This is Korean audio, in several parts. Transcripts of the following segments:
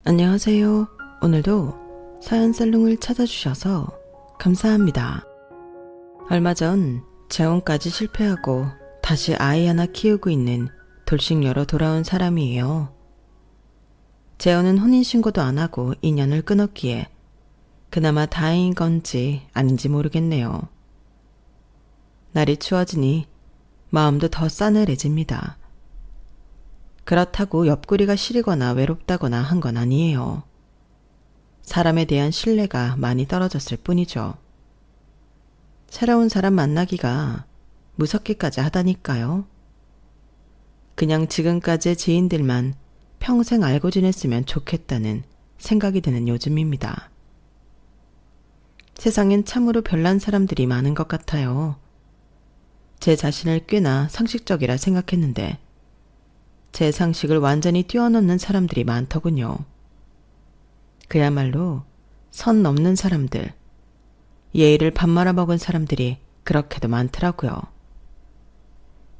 안녕하세요. 오늘도 사연살롱을 찾아주셔서 감사합니다. 얼마 전 재혼까지 실패하고 다시 아이 하나 키우고 있는 돌싱녀로 돌아온 사람이에요. 재혼은 혼인신고도 안 하고 인연을 끊었기에 그나마 다행인 건지 아닌지 모르겠네요. 날이 추워지니 마음도 더 싸늘해집니다. 그렇다고 옆구리가 시리거나 외롭다거나 한 건 아니에요. 사람에 대한 신뢰가 많이 떨어졌을 뿐이죠. 새로운 사람 만나기가 무섭기까지 하다니까요. 그냥 지금까지의 지인들만 평생 알고 지냈으면 좋겠다는 생각이 드는 요즘입니다. 세상엔 참으로 별난 사람들이 많은 것 같아요. 제 자신을 꽤나 상식적이라 생각했는데 제 상식을 완전히 뛰어넘는 사람들이 많더군요. 그야말로 선 넘는 사람들, 예의를 밥 말아먹은 사람들이 그렇게도 많더라고요.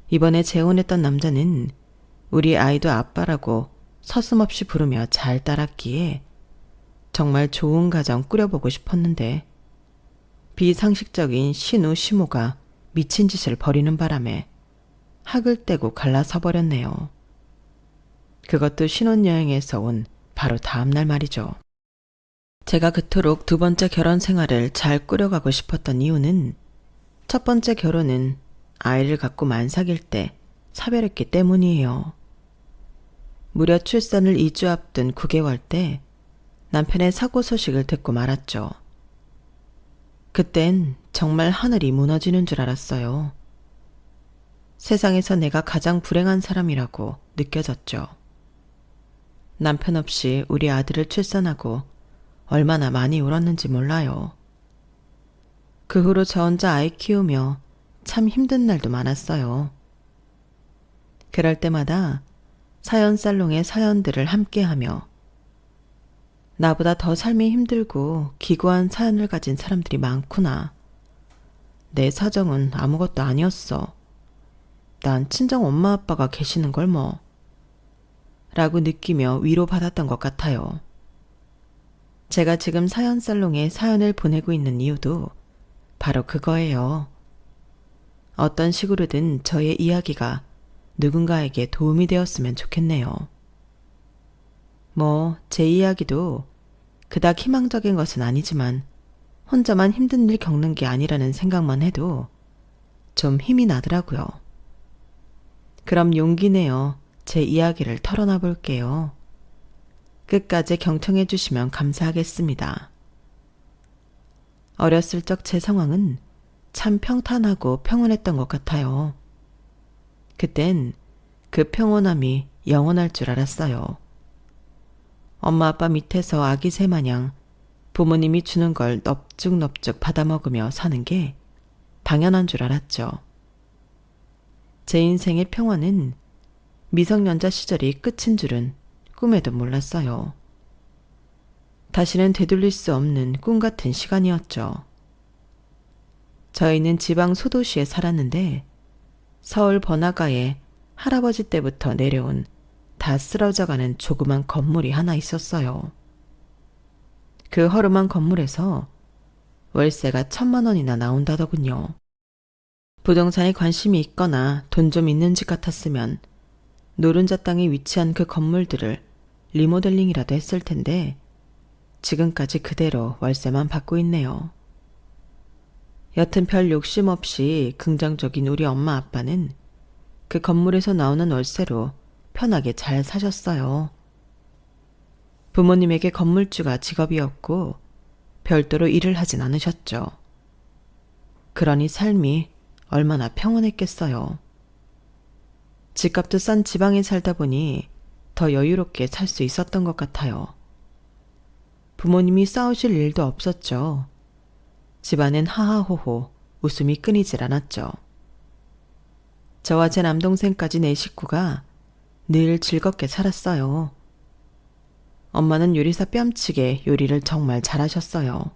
이번에 재혼했던 남자는 우리 아이도 아빠라고 서슴없이 부르며 잘 따랐기에 정말 좋은 가정 꾸려보고 싶었는데 비상식적인 신우 시모가 미친 짓을 벌이는 바람에 학을 떼고 갈라서 버렸네요. 그것도 신혼여행에서 온 바로 다음날 말이죠. 제가 그토록 두 번째 결혼 생활을 잘 꾸려가고 싶었던 이유는 첫 번째 결혼은 아이를 갖고 만삭일 때 사별했기 때문이에요. 무려 출산을 2주 앞둔 9개월 때 남편의 사고 소식을 듣고 말았죠. 그땐 정말 하늘이 무너지는 줄 알았어요. 세상에서 내가 가장 불행한 사람이라고 느껴졌죠. 남편 없이 우리 아들을 출산하고 얼마나 많이 울었는지 몰라요. 그 후로 저 혼자 아이 키우며 참 힘든 날도 많았어요. 그럴 때마다 사연살롱의 사연들을 함께하며 나보다 더 삶이 힘들고 기구한 사연을 가진 사람들이 많구나. 내 사정은 아무것도 아니었어. 난 친정 엄마 아빠가 계시는 걸 뭐. 라고 느끼며 위로받았던 것 같아요. 제가 지금 사연살롱에 사연을 보내고 있는 이유도 바로 그거예요. 어떤 식으로든 저의 이야기가 누군가에게 도움이 되었으면 좋겠네요. 제 이야기도 그닥 희망적인 것은 아니지만 혼자만 힘든 일 겪는 게 아니라는 생각만 해도 좀 힘이 나더라고요. 그럼 용기 내어 제 이야기를 털어놔 볼게요. 끝까지 경청해 주시면 감사하겠습니다. 어렸을 적 제 상황은 참 평탄하고 평온했던 것 같아요. 그땐 그 평온함이 영원할 줄 알았어요. 엄마 아빠 밑에서 아기 새 마냥 부모님이 주는 걸 넙죽넙죽 받아먹으며 사는 게 당연한 줄 알았죠. 제 인생의 평화는 미성년자 시절이 끝인 줄은 꿈에도 몰랐어요. 다시는 되돌릴 수 없는 꿈 같은 시간이었죠. 저희는 지방 소도시에 살았는데 서울 번화가에 할아버지 때부터 내려온 다 쓰러져가는 조그만 건물이 하나 있었어요. 그 허름한 건물에서 월세가 1,000만 원이나 나온다더군요. 부동산에 관심이 있거나 돈 좀 있는 집 같았으면 노른자 땅에 위치한 그 건물들을 리모델링이라도 했을 텐데 지금까지 그대로 월세만 받고 있네요. 여튼 별 욕심 없이 긍정적인 우리 엄마 아빠는 그 건물에서 나오는 월세로 편하게 잘 사셨어요. 부모님에게 건물주가 직업이었고 별도로 일을 하진 않으셨죠. 그러니 삶이 얼마나 평온했겠어요. 집값도 싼 지방에 살다 보니 더 여유롭게 살 수 있었던 것 같아요. 부모님이 싸우실 일도 없었죠. 집안엔 하하호호 웃음이 끊이질 않았죠. 저와 제 남동생까지 네 식구가 늘 즐겁게 살았어요. 엄마는 요리사 뺨치게 요리를 정말 잘하셨어요.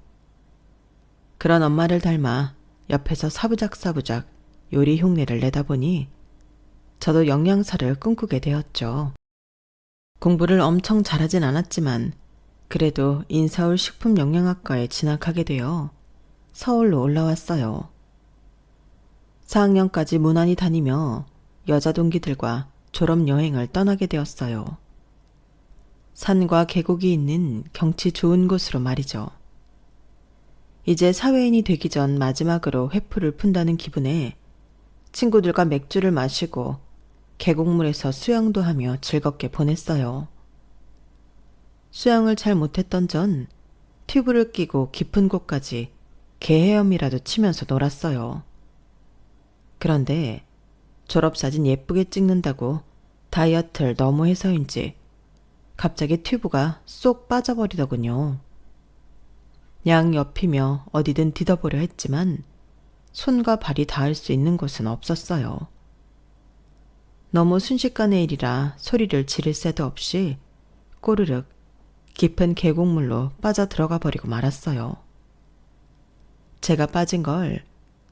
그런 엄마를 닮아 옆에서 사부작사부작 요리 흉내를 내다 보니 저도 영양사를 꿈꾸게 되었죠. 공부를 엄청 잘하진 않았지만 그래도 인서울 식품영양학과에 진학하게 되어 서울로 올라왔어요. 4학년까지 무난히 다니며 여자 동기들과 졸업여행을 떠나게 되었어요. 산과 계곡이 있는 경치 좋은 곳으로 말이죠. 이제 사회인이 되기 전 마지막으로 회포를 푼다는 기분에 친구들과 맥주를 마시고 계곡물에서 수영도 하며 즐겁게 보냈어요. 수영을 잘 못했던 전 튜브를 끼고 깊은 곳까지 개 헤엄이라도 치면서 놀았어요. 그런데 졸업사진 예쁘게 찍는다고 다이어트를 너무 해서인지 갑자기 튜브가 쏙 빠져버리더군요. 양옆이며 어디든 디뎌보려 했지만 손과 발이 닿을 수 있는 곳은 없었어요. 너무 순식간의 일이라 소리를 지를 새도 없이 꼬르륵 깊은 계곡물로 빠져 들어가 버리고 말았어요. 제가 빠진 걸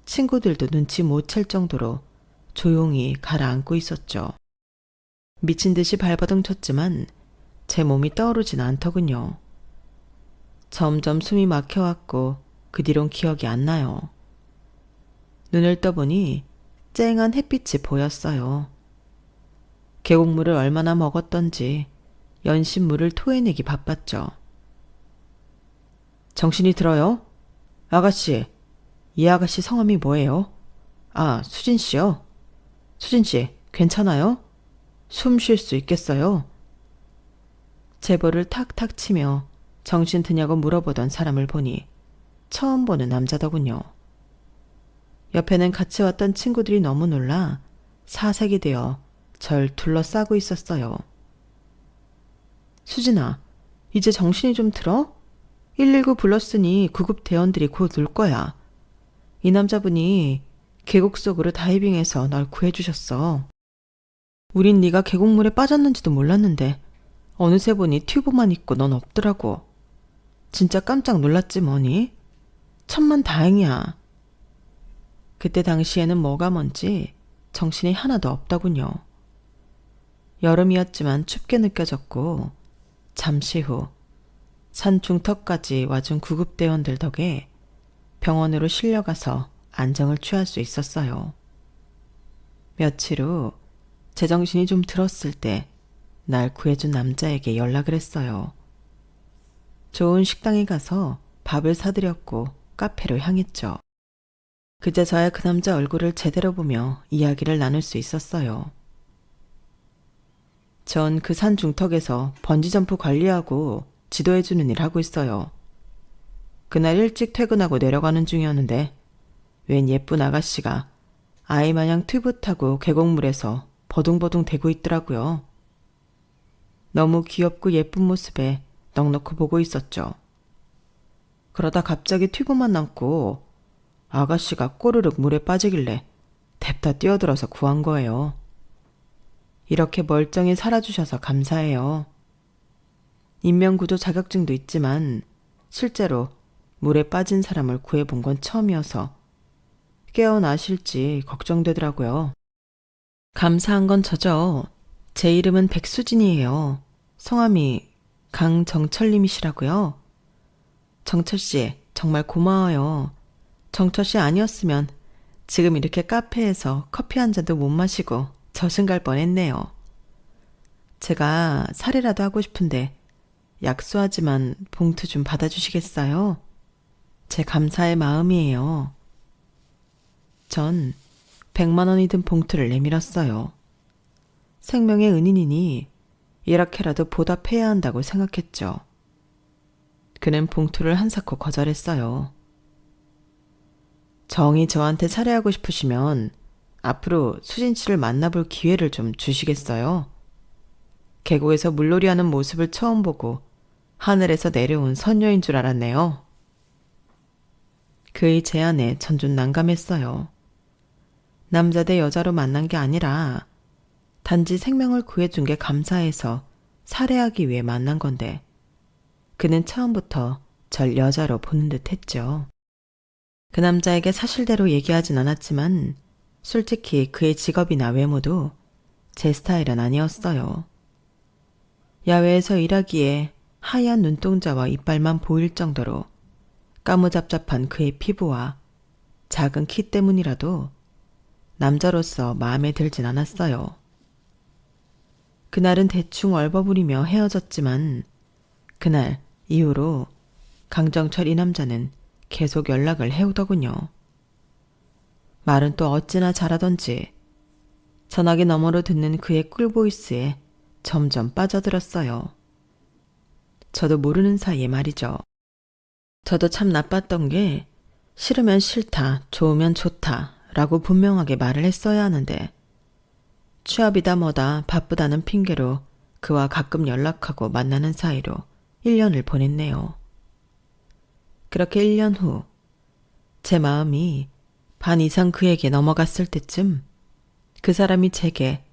친구들도 눈치 못 챌 정도로 조용히 가라앉고 있었죠. 미친 듯이 발버둥 쳤지만 제 몸이 떠오르진 않더군요. 점점 숨이 막혀왔고 그 뒤론 기억이 안 나요. 눈을 떠보니 쨍한 햇빛이 보였어요. 계곡물을 얼마나 먹었던지 연신물을 토해내기 바빴죠. 정신이 들어요? 아가씨, 이 아가씨 성함이 뭐예요? 아, 수진 씨요? 수진 씨, 괜찮아요? 숨 쉴 수 있겠어요? 제보를 탁탁 치며 정신 드냐고 물어보던 사람을 보니 처음 보는 남자더군요. 옆에는 같이 왔던 친구들이 너무 놀라 사색이 되어 절 둘러싸고 있었어요. 수진아, 이제 정신이 좀 들어? 119 불렀으니 구급 대원들이 곧 올 거야. 이 남자분이 계곡 속으로 다이빙해서 널 구해주셨어. 우린 네가 계곡물에 빠졌는지도 몰랐는데 어느새 보니 튜브만 있고 넌 없더라고. 진짜 깜짝 놀랐지 뭐니? 천만 다행이야. 그때 당시에는 뭐가 뭔지 정신이 하나도 없더군요. 여름이었지만 춥게 느껴졌고 잠시 후 산 중턱까지 와준 구급대원들 덕에 병원으로 실려가서 안정을 취할 수 있었어요. 며칠 후 제정신이 좀 들었을 때 날 구해준 남자에게 연락을 했어요. 좋은 식당에 가서 밥을 사드렸고 카페로 향했죠. 그제서야 그 남자 얼굴을 제대로 보며 이야기를 나눌 수 있었어요. 전 그 산 중턱에서 번지점프 관리하고 지도해주는 일 하고 있어요. 그날 일찍 퇴근하고 내려가는 중이었는데 웬 예쁜 아가씨가 아이 마냥 튜브 타고 계곡물에서 버둥버둥 대고 있더라고요. 너무 귀엽고 예쁜 모습에 넋놓고 보고 있었죠. 그러다 갑자기 튜브만 남고 아가씨가 꼬르륵 물에 빠지길래 뎁다 뛰어들어서 구한 거예요. 이렇게 멀쩡히 살아주셔서 감사해요. 인명구조 자격증도 있지만 실제로 물에 빠진 사람을 구해본 건 처음이어서 깨어나실지 걱정되더라고요. 감사한 건 저죠. 제 이름은 백수진이에요. 성함이 강정철님이시라고요. 정철씨, 정말 고마워요. 정철씨 아니었으면 지금 이렇게 카페에서 커피 한 잔도 못 마시고 저승 갈 뻔했네요. 제가 사례라도 하고 싶은데 약소하지만 봉투 좀 받아주시겠어요? 제 감사의 마음이에요. 전 100만 원이 든 봉투를 내밀었어요. 생명의 은인이니 이렇게라도 보답해야 한다고 생각했죠. 그는 봉투를 한사코 거절했어요. 정이 저한테 살해하고 싶으시면 앞으로 수진 씨를 만나볼 기회를 좀 주시겠어요? 계곡에서 물놀이하는 모습을 처음 보고 하늘에서 내려온 선녀인 줄 알았네요. 그의 제안에 전 좀 난감했어요. 남자 대 여자로 만난 게 아니라 단지 생명을 구해준 게 감사해서 살해하기 위해 만난 건데 그는 처음부터 절 여자로 보는 듯 했죠. 그 남자에게 사실대로 얘기하진 않았지만 솔직히 그의 직업이나 외모도 제 스타일은 아니었어요. 야외에서 일하기에 하얀 눈동자와 이빨만 보일 정도로 까무잡잡한 그의 피부와 작은 키 때문이라도 남자로서 마음에 들진 않았어요. 그날은 대충 얼버무리며 헤어졌지만 그날 이후로 강정철 이 남자는 계속 연락을 해오더군요. 말은 또 어찌나 잘하던지 전화기 너머로 듣는 그의 꿀보이스에 점점 빠져들었어요. 저도 모르는 사이에 말이죠. 저도 참 나빴던 게 싫으면 싫다, 좋으면 좋다 라고 분명하게 말을 했어야 하는데 취업이다 뭐다 바쁘다는 핑계로 그와 가끔 연락하고 만나는 사이로 1년을 보냈네요. 그렇게 1년 후 제 마음이 반 이상 그에게 넘어갔을 때쯤 그 사람이 제게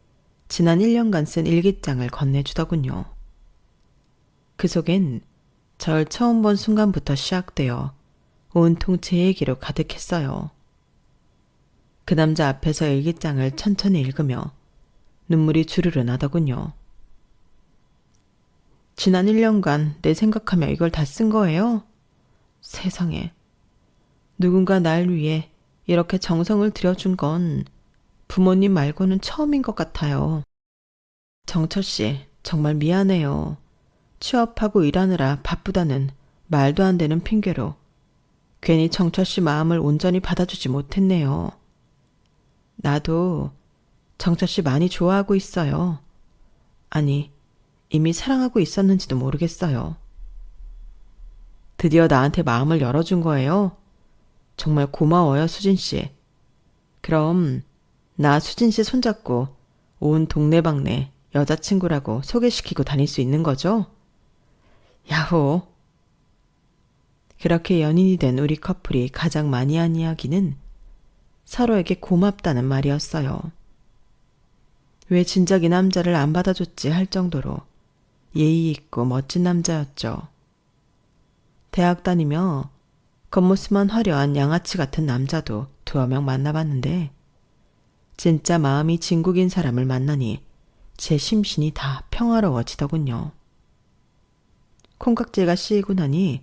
지난 1년간 쓴 일기장을 건네주더군요. 그 속엔 절 처음 본 순간부터 시작되어 온통 제 얘기로 가득했어요. 그 남자 앞에서 일기장을 천천히 읽으며 눈물이 주르르 나더군요. 지난 1년간 내 생각하며 이걸 다 쓴 거예요? 세상에. 누군가 날 위해 이렇게 정성을 들여준 건 부모님 말고는 처음인 것 같아요. 정철 씨, 정말 미안해요. 취업하고 일하느라 바쁘다는 말도 안 되는 핑계로 괜히 정철 씨 마음을 온전히 받아주지 못했네요. 나도 정철 씨 많이 좋아하고 있어요. 아니, 이미 사랑하고 있었는지도 모르겠어요. 드디어 나한테 마음을 열어준 거예요? 정말 고마워요, 수진 씨. 그럼 나 수진 씨 손잡고 온 동네방네 여자친구라고 소개시키고 다닐 수 있는 거죠? 야호! 그렇게 연인이 된 우리 커플이 가장 많이 한 이야기는 서로에게 고맙다는 말이었어요. 왜 진작 이 남자를 안 받아줬지 할 정도로 예의 있고 멋진 남자였죠. 대학 다니며 겉모습만 화려한 양아치 같은 남자도 두어 명 만나봤는데 진짜 마음이 진국인 사람을 만나니 제 심신이 다 평화로워지더군요. 콩깍지가 씌이고 나니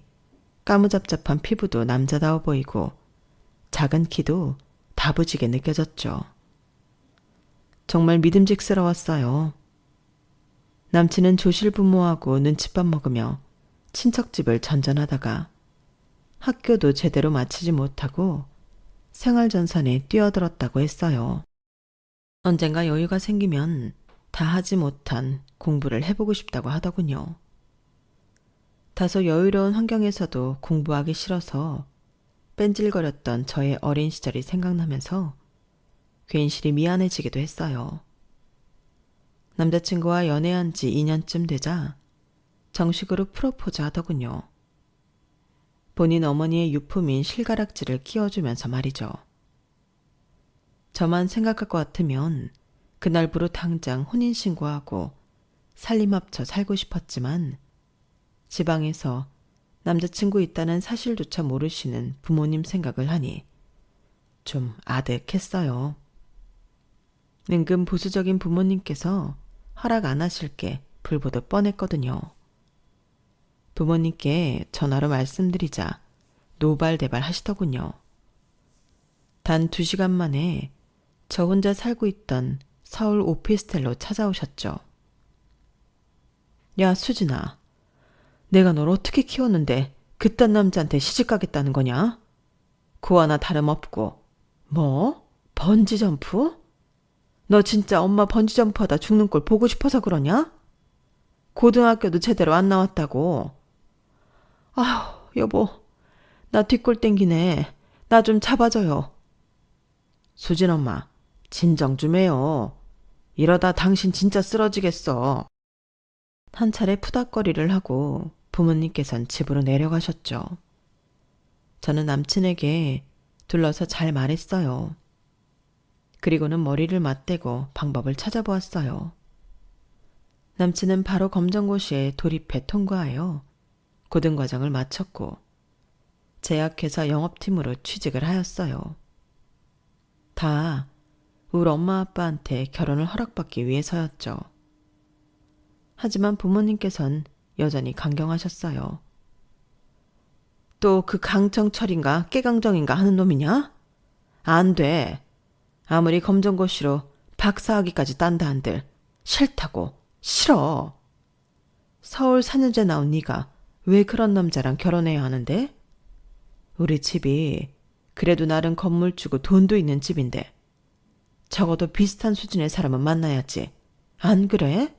까무잡잡한 피부도 남자다워 보이고 작은 키도 다부지게 느껴졌죠. 정말 믿음직스러웠어요. 남친은 조실부모하고 눈칫밥 먹으며 친척집을 전전하다가 학교도 제대로 마치지 못하고 생활전선에 뛰어들었다고 했어요. 언젠가 여유가 생기면 다 하지 못한 공부를 해보고 싶다고 하더군요. 다소 여유로운 환경에서도 공부하기 싫어서 뺀질거렸던 저의 어린 시절이 생각나면서 괜시리 미안해지기도 했어요. 남자친구와 연애한 지 2년쯤 되자 정식으로 프로포즈 하더군요. 본인 어머니의 유품인 실가락지를 끼워주면서 말이죠. 저만 생각할 것 같으면 그날부로 당장 혼인신고하고 살림 합쳐 살고 싶었지만 지방에서 남자친구 있다는 사실조차 모르시는 부모님 생각을 하니 좀 아득했어요. 은근 보수적인 부모님께서 허락 안 하실 게 불보듯 뻔했거든요. 부모님께 전화로 말씀드리자 노발대발 하시더군요. 단 2시간 만에 저 혼자 살고 있던 서울 오피스텔로 찾아오셨죠. 야, 수진아. 내가 널 어떻게 키웠는데 그딴 남자한테 시집가겠다는 거냐? 그와 나 다름없고. 뭐? 번지점프? 너 진짜 엄마 번지점프하다 죽는 꼴 보고 싶어서 그러냐? 고등학교도 제대로 안 나왔다고. 아휴, 여보. 나 뒷골 땡기네. 나 좀 잡아줘요. 수진 엄마, 진정 좀 해요. 이러다 당신 진짜 쓰러지겠어. 한 차례 푸닥거리를 하고 부모님께선 집으로 내려가셨죠. 저는 남친에게 둘러서 잘 말했어요. 그리고는 머리를 맞대고 방법을 찾아보았어요. 남친은 바로 검정고시에 돌입해 통과하여 고등과정을 마쳤고 제약회사 영업팀으로 취직을 하였어요. 다 우리 엄마 아빠한테 결혼을 허락받기 위해서였죠. 하지만 부모님께선 여전히 강경하셨어요. 또 그 강정철인가 깨강정인가 하는 놈이냐? 안 돼. 아무리 검정고시로 박사학위까지 딴다 한들 싫다고. 싫어. 서울 4년제 나온 네가 왜 그런 남자랑 결혼해야 하는데? 우리 집이 그래도 나름 건물주고 돈도 있는 집인데 적어도 비슷한 수준의 사람은 만나야지. 안 그래?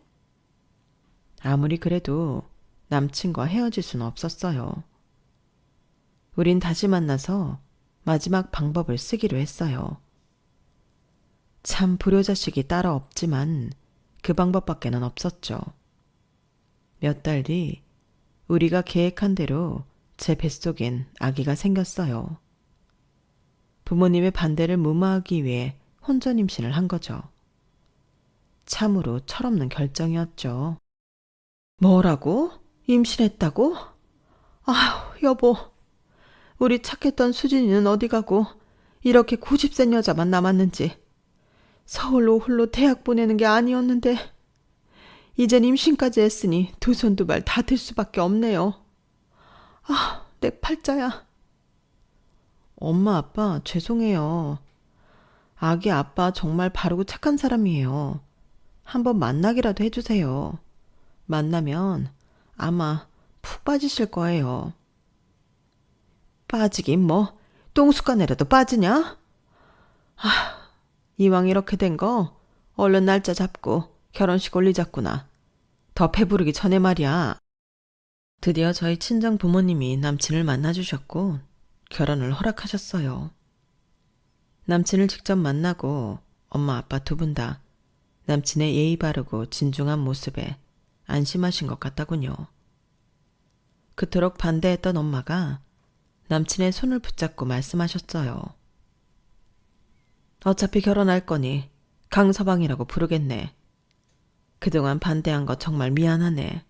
아무리 그래도 남친과 헤어질 수는 없었어요. 우린 다시 만나서 마지막 방법을 쓰기로 했어요. 참 불효자식이 따로 없지만 그 방법밖에는 없었죠. 몇 달 뒤 우리가 계획한 대로 제 뱃속엔 아기가 생겼어요. 부모님의 반대를 무마하기 위해 혼전 임신을 한 거죠. 참으로 철없는 결정이었죠. 뭐라고? 임신했다고? 아휴, 여보. 우리 착했던 수진이는 어디 가고 이렇게 고집센 여자만 남았는지. 서울로 홀로 대학 보내는 게 아니었는데 이젠 임신까지 했으니 두 손 두 발 다 들 수밖에 없네요. 아, 내 팔자야. 엄마, 아빠, 죄송해요. 아기 아빠 정말 바르고 착한 사람이에요. 한번 만나기라도 해주세요. 만나면 아마 푹 빠지실 거예요. 빠지긴 뭐, 똥숟가내라도 빠지냐? 아, 이왕 이렇게 된 거 얼른 날짜 잡고 결혼식 올리자꾸나. 더 배부르기 전에 말이야. 드디어 저희 친정 부모님이 남친을 만나주셨고 결혼을 허락하셨어요. 남친을 직접 만나고 엄마 아빠 두 분 다 남친의 예의 바르고 진중한 모습에 안심하신 것 같다군요. 그토록 반대했던 엄마가 남친의 손을 붙잡고 말씀하셨어요. 어차피 결혼할 거니 강서방이라고 부르겠네. 그동안 반대한 거 정말 미안하네.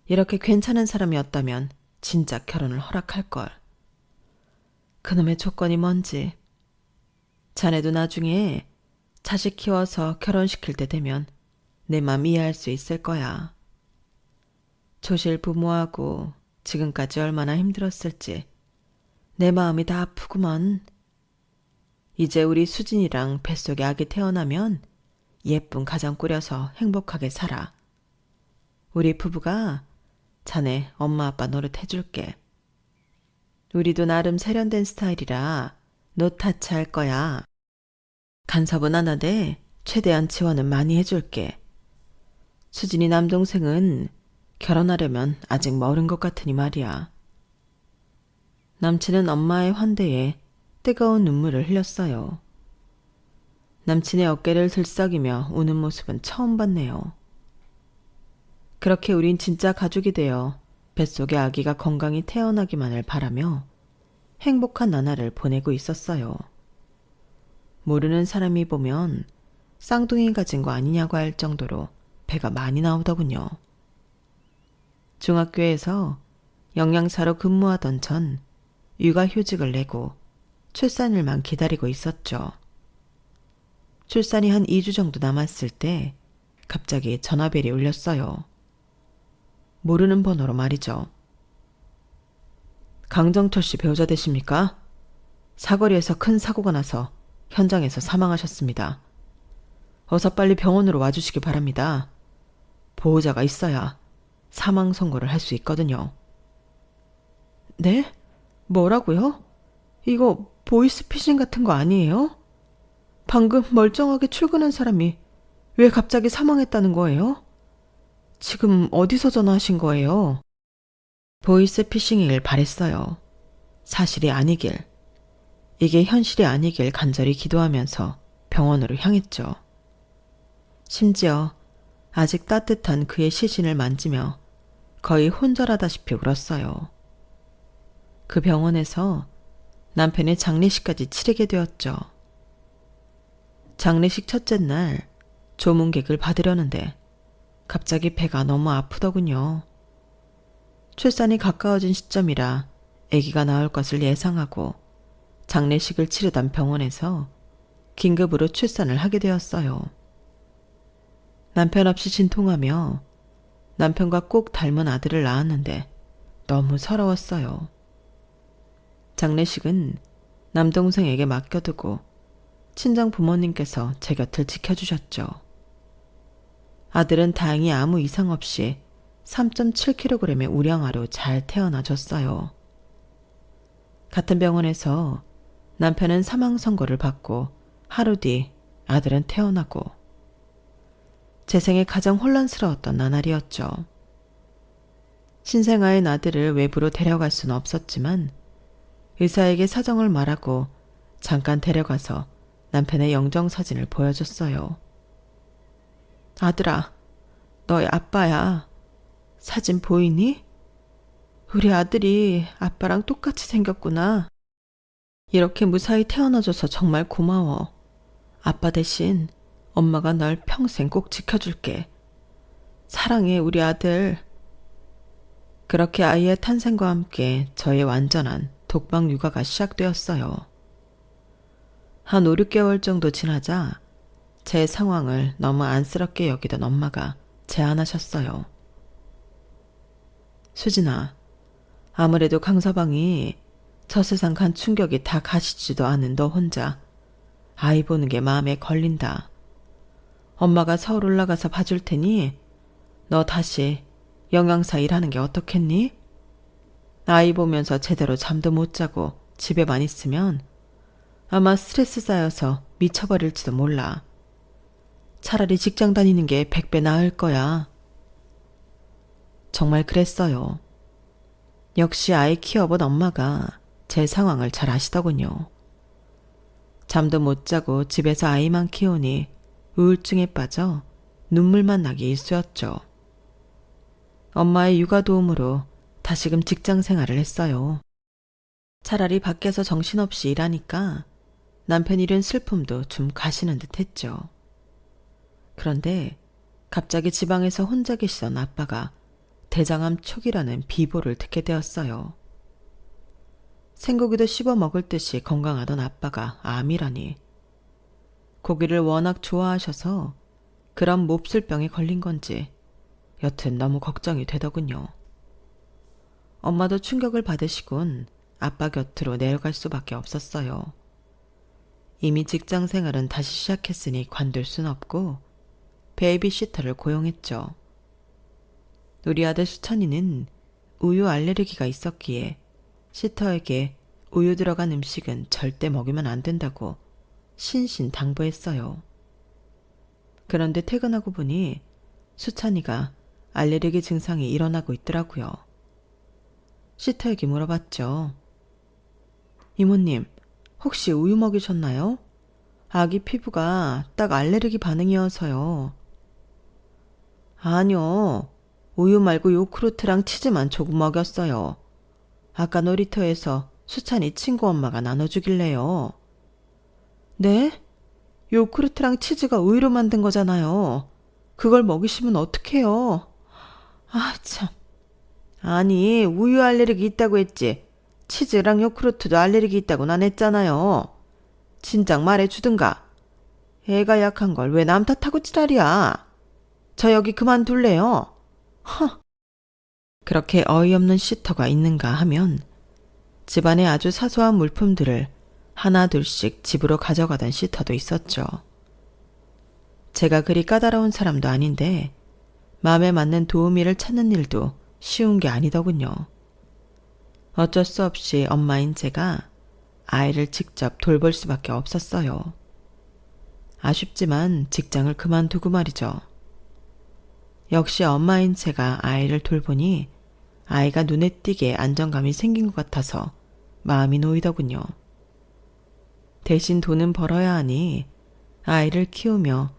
이렇게 괜찮은 사람이었다면 진짜 결혼을 허락할걸. 그놈의 조건이 뭔지. 자네도 나중에 자식 키워서 결혼시킬 때 되면 내 맘 이해할 수 있을 거야. 조실 부모하고 지금까지 얼마나 힘들었을지 내 마음이 다 아프구먼. 이제 우리 수진이랑 뱃속에 아기 태어나면 예쁜 가정 꾸려서 행복하게 살아. 우리 부부가 자네 엄마 아빠 노릇 해줄게. 우리도 나름 세련된 스타일이라 노타치 할 거야. 간섭은 안 하되 최대한 지원은 많이 해줄게. 수진이 남동생은 결혼하려면 아직 멀은 것 같으니 말이야. 남친은 엄마의 환대에 뜨거운 눈물을 흘렸어요. 남친의 어깨를 들썩이며 우는 모습은 처음 봤네요. 그렇게 우린 진짜 가족이 되어 뱃속의 아기가 건강히 태어나기만을 바라며 행복한 나날을 보내고 있었어요. 모르는 사람이 보면 쌍둥이 가진 거 아니냐고 할 정도로 배가 많이 나오더군요. 중학교에서 영양사로 근무하던 전 육아휴직을 내고 출산일만 기다리고 있었죠. 출산이 한 2주 정도 남았을 때 갑자기 전화벨이 울렸어요. 모르는 번호로 말이죠. 강정철 씨 배우자 되십니까? 사거리에서 큰 사고가 나서 현장에서 사망하셨습니다. 어서 빨리 병원으로 와주시기 바랍니다. 보호자가 있어야 사망 선고를 할 수 있거든요. 네? 뭐라고요? 이거 보이스피싱 같은 거 아니에요? 방금 멀쩡하게 출근한 사람이 왜 갑자기 사망했다는 거예요? 지금 어디서 전화하신 거예요? 보이스피싱이길 바랬어요. 사실이 아니길. 이게 현실이 아니길 간절히 기도하면서 병원으로 향했죠. 심지어 아직 따뜻한 그의 시신을 만지며 거의 혼절하다시피 울었어요. 그 병원에서 남편의 장례식까지 치르게 되었죠. 장례식 첫째 날 조문객을 받으려는데 갑자기 배가 너무 아프더군요. 출산이 가까워진 시점이라 아기가 나올 것을 예상하고 장례식을 치르던 병원에서 긴급으로 출산을 하게 되었어요. 남편 없이 진통하며 남편과 꼭 닮은 아들을 낳았는데 너무 서러웠어요. 장례식은 남동생에게 맡겨두고 친정 부모님께서 제 곁을 지켜주셨죠. 아들은 다행히 아무 이상 없이 3.7kg의 우량아로 잘 태어나줬어요. 같은 병원에서 남편은 사망 선고를 받고 하루 뒤 아들은 태어나고 제 생에 가장 혼란스러웠던 나날이었죠. 신생아인 아들을 외부로 데려갈 수는 없었지만 의사에게 사정을 말하고 잠깐 데려가서 남편의 영정사진을 보여줬어요. 아들아, 너의 아빠야. 사진 보이니? 우리 아들이 아빠랑 똑같이 생겼구나. 이렇게 무사히 태어나줘서 정말 고마워. 아빠 대신 엄마가 널 평생 꼭 지켜줄게. 사랑해, 우리 아들. 그렇게 아이의 탄생과 함께 저의 완전한 독방 육아가 시작되었어요. 한 5, 6개월 정도 지나자 제 상황을 너무 안쓰럽게 여기던 엄마가 제안하셨어요. 수진아, 아무래도 강서방이 저 세상 간 충격이 다 가시지도 않은 너 혼자 아이 보는 게 마음에 걸린다. 엄마가 서울 올라가서 봐줄 테니 너 다시 영양사 일하는 게 어떻겠니? 아이 보면서 제대로 잠도 못 자고 집에만 있으면 아마 스트레스 쌓여서 미쳐버릴지도 몰라. 차라리 직장 다니는 게 100배 나을 거야. 정말 그랬어요. 역시 아이 키워본 엄마가 제 상황을 잘 아시더군요. 잠도 못 자고 집에서 아이만 키우니 우울증에 빠져 눈물만 나기 일쑤였죠. 엄마의 육아 도움으로 다시금 직장 생활을 했어요. 차라리 밖에서 정신없이 일하니까 남편 잃은 슬픔도 좀 가시는 듯 했죠. 그런데 갑자기 지방에서 혼자 계시던 아빠가 대장암 초기라는 비보를 듣게 되었어요. 생고기도 씹어 먹을 듯이 건강하던 아빠가 암이라니. 고기를 워낙 좋아하셔서 그런 몹쓸병에 걸린 건지 여튼 너무 걱정이 되더군요. 엄마도 충격을 받으시곤 아빠 곁으로 내려갈 수밖에 없었어요. 이미 직장 생활은 다시 시작했으니 관둘 순 없고 베이비시터를 고용했죠. 우리 아들 수찬이는 우유 알레르기가 있었기에 시터에게 우유 들어간 음식은 절대 먹이면 안 된다고 신신당부했어요. 그런데 퇴근하고 보니 수찬이가 알레르기 증상이 일어나고 있더라고요. 시터에게 물어봤죠. 이모님, 혹시 우유 먹이셨나요? 아기 피부가 딱 알레르기 반응이어서요. 아니요. 우유 말고 요크루트랑 치즈만 조금 먹였어요. 아까 놀이터에서 수찬이 친구 엄마가 나눠주길래요. 네? 요크루트랑 치즈가 우유로 만든 거잖아요. 그걸 먹이시면 어떡해요? 아, 참. 아니, 우유 알레르기 있다고 했지. 치즈랑 요크루트도 알레르기 있다고는 안 했잖아요. 진작 말해주든가. 애가 약한 걸 왜 남 탓하고 지랄이야. 저 여기 그만둘래요. 허. 그렇게 어이없는 시터가 있는가 하면 집안의 아주 사소한 물품들을 하나 둘씩 집으로 가져가던 시터도 있었죠. 제가 그리 까다로운 사람도 아닌데 마음에 맞는 도우미를 찾는 일도 쉬운 게 아니더군요. 어쩔 수 없이 엄마인 제가 아이를 직접 돌볼 수밖에 없었어요. 아쉽지만 직장을 그만두고 말이죠. 역시 엄마인 제가 아이를 돌보니 아이가 눈에 띄게 안정감이 생긴 것 같아서 마음이 놓이더군요. 대신 돈은 벌어야 하니 아이를 키우며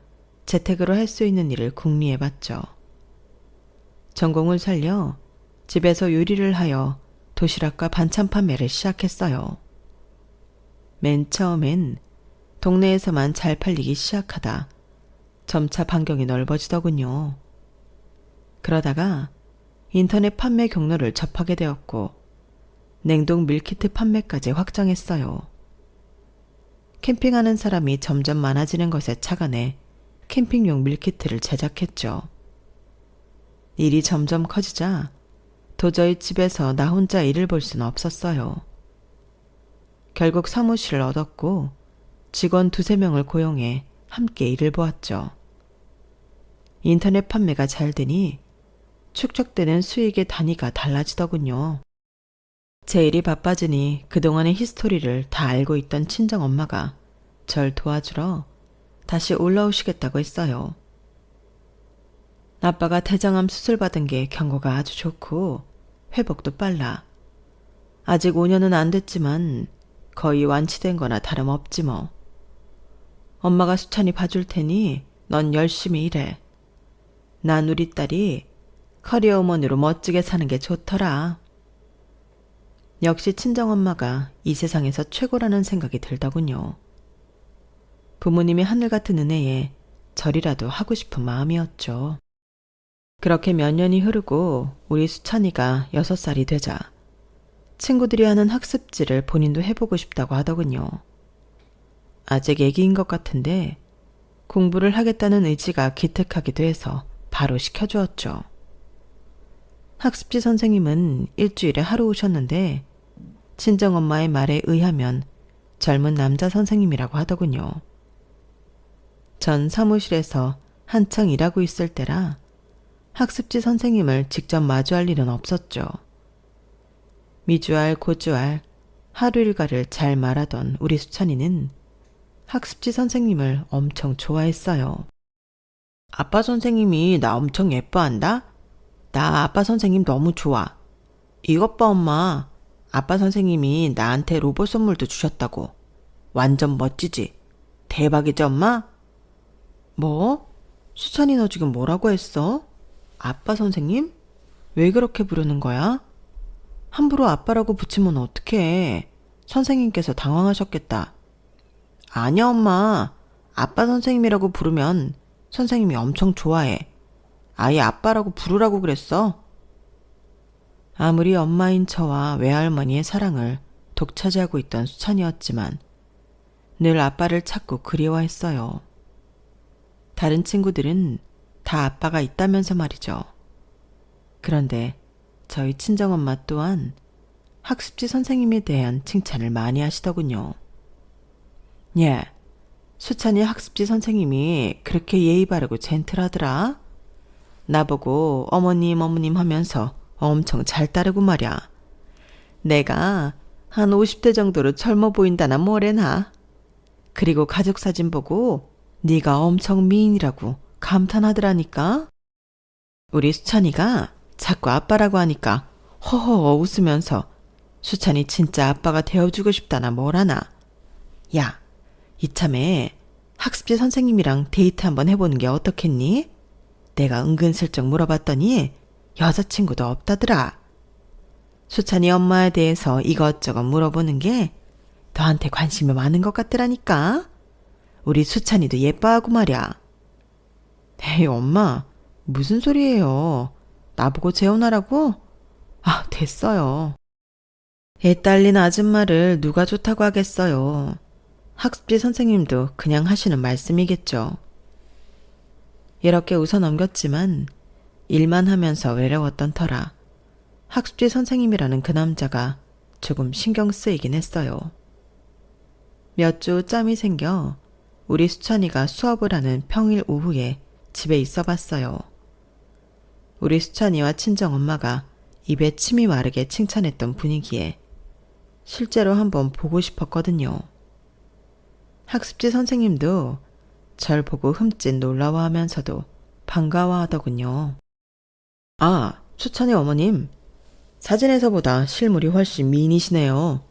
재택으로 할 수 있는 일을 궁리해봤죠. 전공을 살려 집에서 요리를 하여 도시락과 반찬 판매를 시작했어요. 맨 처음엔 동네에서만 잘 팔리기 시작하다 점차 반경이 넓어지더군요. 그러다가 인터넷 판매 경로를 접하게 되었고 냉동 밀키트 판매까지 확장했어요. 캠핑하는 사람이 점점 많아지는 것에 착안해 캠핑용 밀키트를 제작했죠. 일이 점점 커지자 도저히 집에서 나 혼자 일을 볼 수는 없었어요. 결국 사무실을 얻었고 직원 2~3명을 고용해 함께 일을 보았죠. 인터넷 판매가 잘 되니 축적되는 수익의 단위가 달라지더군요. 제 일이 바빠지니 그동안의 히스토리를 다 알고 있던 친정엄마가 절 도와주러 다시 올라오시겠다고 했어요. 아빠가 대장암 수술 받은 게 경과가 아주 좋고 회복도 빨라. 아직 5년은 안 됐지만 거의 완치된 거나 다름없지 뭐. 엄마가 수찬이 봐줄 테니 넌 열심히 일해. 난 우리 딸이 커리어우먼으로 멋지게 사는 게 좋더라. 역시 친정엄마가 이 세상에서 최고라는 생각이 들더군요. 부모님의 하늘같은 은혜에 절이라도 하고 싶은 마음이었죠. 그렇게 몇 년이 흐르고 우리 수찬이가 6살이 되자 친구들이 하는 학습지를 본인도 해보고 싶다고 하더군요. 아직 애기인 것 같은데 공부를 하겠다는 의지가 기특하기도 해서 바로 시켜주었죠. 학습지 선생님은 일주일에 하루 오셨는데 친정엄마의 말에 의하면 젊은 남자 선생님이라고 하더군요. 전 사무실에서 한창 일하고 있을 때라 학습지 선생님을 직접 마주할 일은 없었죠. 미주알 고주알 하루 일과를 잘 말하던 우리 수찬이는 학습지 선생님을 엄청 좋아했어요. 아빠 선생님이 나 엄청 예뻐한다? 나 아빠 선생님 너무 좋아. 이것 봐 엄마. 아빠 선생님이 나한테 로봇 선물도 주셨다고. 완전 멋지지? 대박이지 엄마? 뭐? 수찬이 너 지금 뭐라고 했어? 아빠 선생님? 왜 그렇게 부르는 거야? 함부로 아빠라고 붙이면 어떡해. 선생님께서 당황하셨겠다. 아니야 엄마. 아빠 선생님이라고 부르면 선생님이 엄청 좋아해. 아예 아빠라고 부르라고 그랬어. 아무리 엄마인 저와 외할머니의 사랑을 독차지하고 있던 수찬이었지만 늘 아빠를 찾고 그리워했어요. 다른 친구들은 다 아빠가 있다면서 말이죠. 그런데 저희 친정엄마 또한 학습지 선생님에 대한 칭찬을 많이 하시더군요. 예, 수찬이 학습지 선생님이 그렇게 예의 바르고 젠틀하더라. 나보고 어머님 어머님 하면서 엄청 잘 따르고 말이야. 내가 한 50대 정도로 젊어 보인다나 뭐래나. 그리고 가족 사진 보고 네가 엄청 미인이라고 감탄하더라니까. 우리 수찬이가 자꾸 아빠라고 하니까 허허 웃으면서 수찬이 진짜 아빠가 되어주고 싶다나 뭐라나. 야, 이참에 학습지 선생님이랑 데이트 한번 해보는 게 어떻겠니? 내가 은근슬쩍 물어봤더니 여자친구도 없다더라. 수찬이 엄마에 대해서 이것저것 물어보는 게 너한테 관심이 많은 것 같더라니까. 우리 수찬이도 예뻐하고 말이야. 에이 엄마, 무슨 소리예요. 나보고 재혼하라고? 아, 됐어요. 애 딸린 아줌마를 누가 좋다고 하겠어요. 학습지 선생님도 그냥 하시는 말씀이겠죠. 이렇게 웃어 넘겼지만 일만 하면서 외로웠던 터라 학습지 선생님이라는 그 남자가 조금 신경 쓰이긴 했어요. 몇 주 짬이 생겨 우리 수찬이가 수업을 하는 평일 오후에 집에 있어 봤어요. 우리 수찬이와 친정엄마가 입에 침이 마르게 칭찬했던 분위기에 실제로 한번 보고 싶었거든요. 학습지 선생님도 절 보고 흠칫 놀라워하면서도 반가워하더군요. 아, 수찬이 어머님. 사진에서보다 실물이 훨씬 미인이시네요.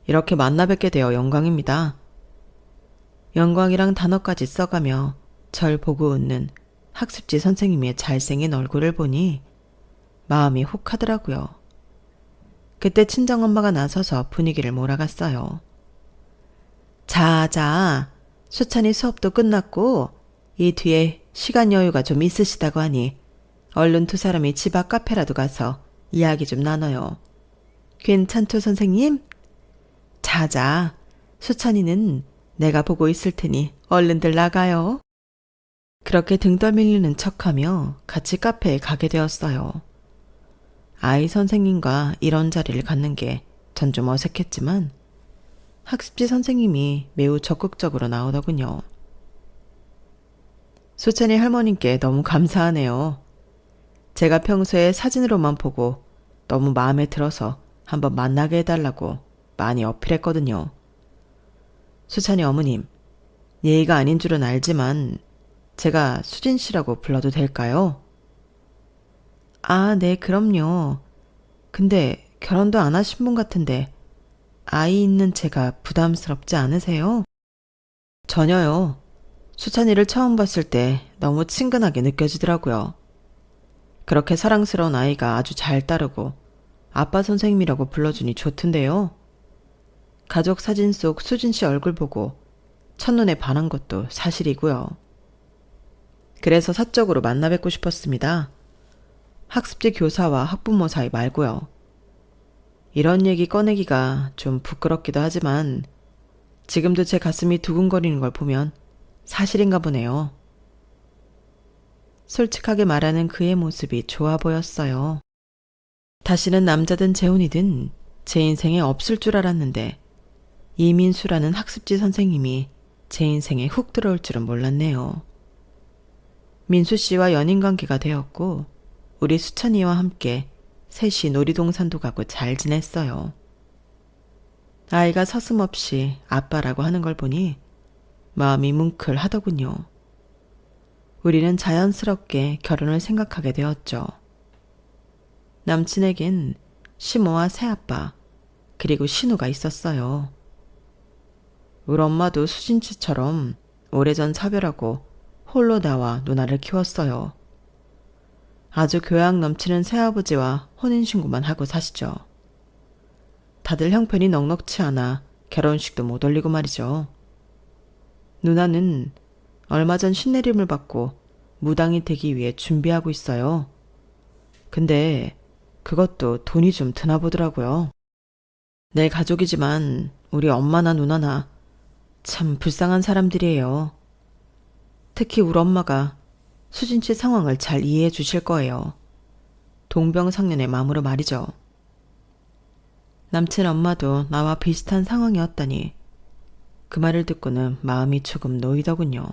이렇게 만나 뵙게 되어 영광입니다. 영광이랑 단어까지 써가며 절 보고 웃는 학습지 선생님의 잘생긴 얼굴을 보니 마음이 혹하더라고요. 그때 친정엄마가 나서서 분위기를 몰아갔어요. 자, 수찬이 수업도 끝났고 이 뒤에 시간 여유가 좀 있으시다고 하니 얼른 두 사람이 집 앞 카페라도 가서 이야기 좀 나눠요. 괜찮죠, 선생님? 자자, 수찬이는 내가 보고 있을 테니 얼른들 나가요. 그렇게 등 떠밀리는 척하며 같이 카페에 가게 되었어요. 아이 선생님과 이런 자리를 갖는 게 전 좀 어색했지만 학습지 선생님이 매우 적극적으로 나오더군요. 수찬이 할머님께 너무 감사하네요. 제가 평소에 사진으로만 보고 너무 마음에 들어서 한번 만나게 해달라고 많이 어필했거든요. 수찬이 어머님, 예의가 아닌 줄은 알지만 제가 수진 씨라고 불러도 될까요? 아, 네, 그럼요. 근데 결혼도 안 하신 분 같은데 아이 있는 제가 부담스럽지 않으세요? 전혀요. 수찬이를 처음 봤을 때 너무 친근하게 느껴지더라고요. 그렇게 사랑스러운 아이가 아주 잘 따르고 아빠 선생님이라고 불러주니 좋던데요. 가족 사진 속 수진 씨 얼굴 보고 첫눈에 반한 것도 사실이고요. 그래서 사적으로 만나 뵙고 싶었습니다. 학습지 교사와 학부모 사이 말고요. 이런 얘기 꺼내기가 좀 부끄럽기도 하지만 지금도 제 가슴이 두근거리는 걸 보면 사실인가 보네요. 솔직하게 말하는 그의 모습이 좋아 보였어요. 다시는 남자든 재혼이든 제 인생에 없을 줄 알았는데 이민수라는 학습지 선생님이 제 인생에 훅 들어올 줄은 몰랐네요. 민수 씨와 연인 관계가 되었고 우리 수찬이와 함께 셋이 놀이동산도 가고 잘 지냈어요. 아이가 서슴없이 아빠라고 하는 걸 보니 마음이 뭉클하더군요. 우리는 자연스럽게 결혼을 생각하게 되었죠. 남친에겐 시모와 새아빠 그리고 신우가 있었어요. 우리 엄마도 수진씨처럼 오래전 사별하고 홀로 나와 누나를 키웠어요. 아주 교양 넘치는 새아버지와 혼인신고만 하고 사시죠. 다들 형편이 넉넉치 않아 결혼식도 못 올리고 말이죠. 누나는 얼마 전 신내림을 받고 무당이 되기 위해 준비하고 있어요. 근데 그것도 돈이 좀 드나 보더라고요. 내 가족이지만 우리 엄마나 누나나 참 불쌍한 사람들이에요. 특히 우리 엄마가 수진 씨 상황을 잘 이해해 주실 거예요. 동병상련의 마음으로 말이죠. 남친 엄마도 나와 비슷한 상황이었다니 그 말을 듣고는 마음이 조금 놓이더군요.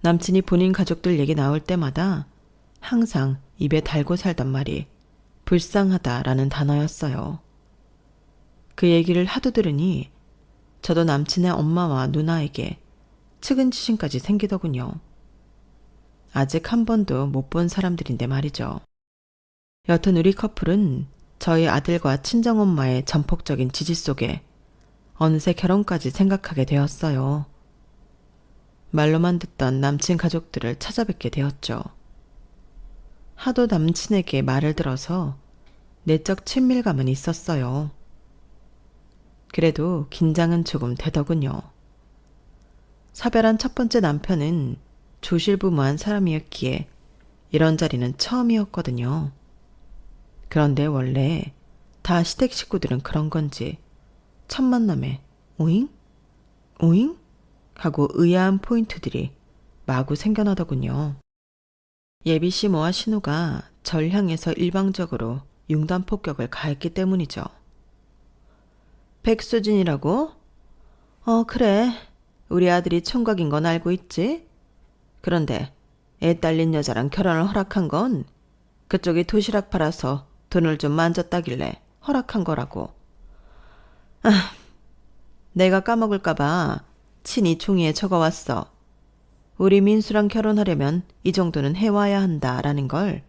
남친이 본인 가족들 얘기 나올 때마다 항상 입에 달고 살던 말이 불쌍하다라는 단어였어요. 그 얘기를 하도 들으니 저도 남친의 엄마와 누나에게 측은지심까지 생기더군요. 아직 한 번도 못 본 사람들인데 말이죠. 여튼 우리 커플은 저희 아들과 친정엄마의 전폭적인 지지 속에 어느새 결혼까지 생각하게 되었어요. 말로만 듣던 남친 가족들을 찾아뵙게 되었죠. 하도 남친에게 말을 들어서 내적 친밀감은 있었어요. 그래도 긴장은 조금 되더군요. 사별한 첫 번째 남편은 조실부무한 사람이었기에 이런 자리는 처음이었거든요. 그런데 원래 다 시댁 식구들은 그런 건지 첫 만남에 오잉? 오잉? 하고 의아한 포인트들이 마구 생겨나더군요. 예비 시모와 신우가 절 향해서 일방적으로 융단 폭격을 가했기 때문이죠. 백수진이라고? 그래. 우리 아들이 총각인 건 알고 있지? 그런데 애 딸린 여자랑 결혼을 허락한 건 그쪽이 도시락 팔아서 돈을 좀 만졌다길래 허락한 거라고. 내가 까먹을까봐 친히 종이에 적어왔어. 우리 민수랑 결혼하려면 이 정도는 해와야 한다라는 걸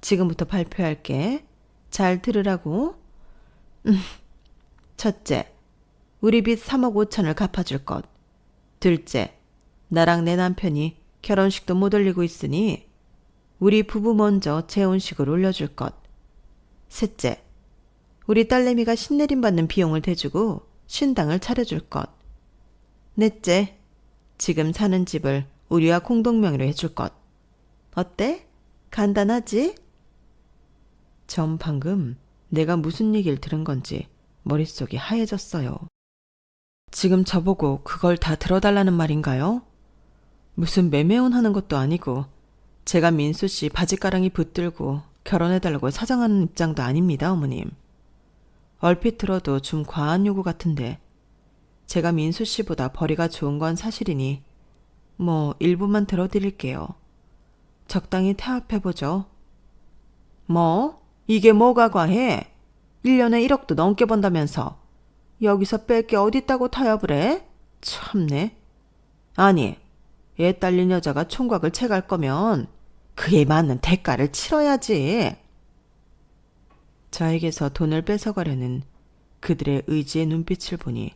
지금부터 발표할게. 잘 들으라고. 첫째, 우리 빚 3억 5천을 갚아줄 것. 둘째, 나랑 내 남편이 결혼식도 못 올리고 있으니 우리 부부 먼저 재혼식을 올려줄 것. 셋째, 우리 딸내미가 신내림 받는 비용을 대주고 신당을 차려줄 것. 넷째, 지금 사는 집을 우리와 공동명의로 해줄 것. 어때? 간단하지? 전 방금 내가 무슨 얘기를 들은 건지 머릿속이 하얘졌어요. 지금 저보고 그걸 다 들어달라는 말인가요? 무슨 매매운 하는 것도 아니고 제가 민수 씨 바지가랑이 붙들고 결혼해달라고 사정하는 입장도 아닙니다, 어머님. 얼핏 들어도 좀 과한 요구 같은데 제가 민수 씨보다 벌이가 좋은 건 사실이니 뭐 일부만 들어드릴게요. 적당히 태합해보죠. 뭐? 이게 뭐가 과해? 1년에 1억도 넘게 번다면서 여기서 뺄 게 어딨다고 타협을 해? 참네. 아니, 애 딸린 여자가 총각을 채갈 거면 그에 맞는 대가를 치러야지. 저에게서 돈을 뺏어가려는 그들의 의지의 눈빛을 보니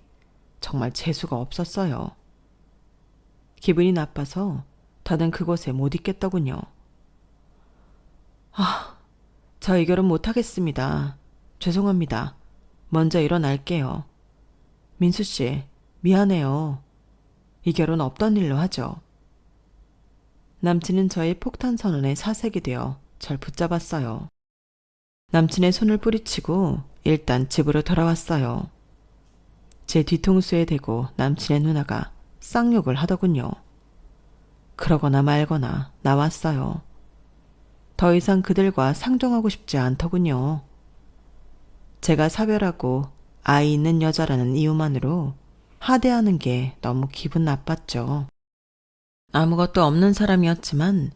정말 재수가 없었어요. 기분이 나빠서 더는 그곳에 못 있겠더군요. 저 이 결혼 못하겠습니다. 죄송합니다. 먼저 일어날게요. 민수 씨, 미안해요. 이 결혼 없던 일로 하죠. 남친은 저의 폭탄 선언에 사색이 되어 절 붙잡았어요. 남친의 손을 뿌리치고 일단 집으로 돌아왔어요. 제 뒤통수에 대고 남친의 누나가 쌍욕을 하더군요. 그러거나 말거나 나왔어요. 더 이상 그들과 상종하고 싶지 않더군요. 제가 사별하고 아이 있는 여자라는 이유만으로 하대하는 게 너무 기분 나빴죠. 아무것도 없는 사람이었지만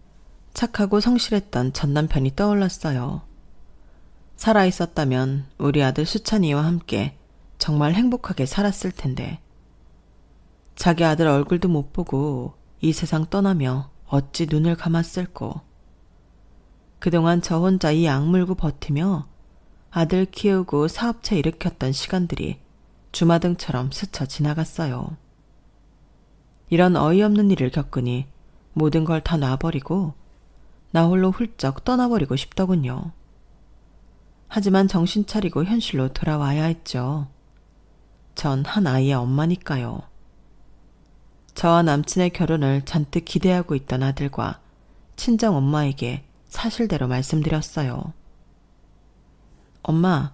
착하고 성실했던 전 남편이 떠올랐어요. 살아있었다면 우리 아들 수찬이와 함께 정말 행복하게 살았을 텐데 자기 아들 얼굴도 못 보고 이 세상 떠나며 어찌 눈을 감았을꼬. 그동안 저 혼자 이 악물고 버티며 아들 키우고 사업체 일으켰던 시간들이 주마등처럼 스쳐 지나갔어요. 이런 어이없는 일을 겪으니 모든 걸 다 놔버리고 나 홀로 훌쩍 떠나버리고 싶더군요. 하지만 정신 차리고 현실로 돌아와야 했죠. 전 한 아이의 엄마니까요. 저와 남친의 결혼을 잔뜩 기대하고 있던 아들과 친정 엄마에게 사실대로 말씀드렸어요. 엄마,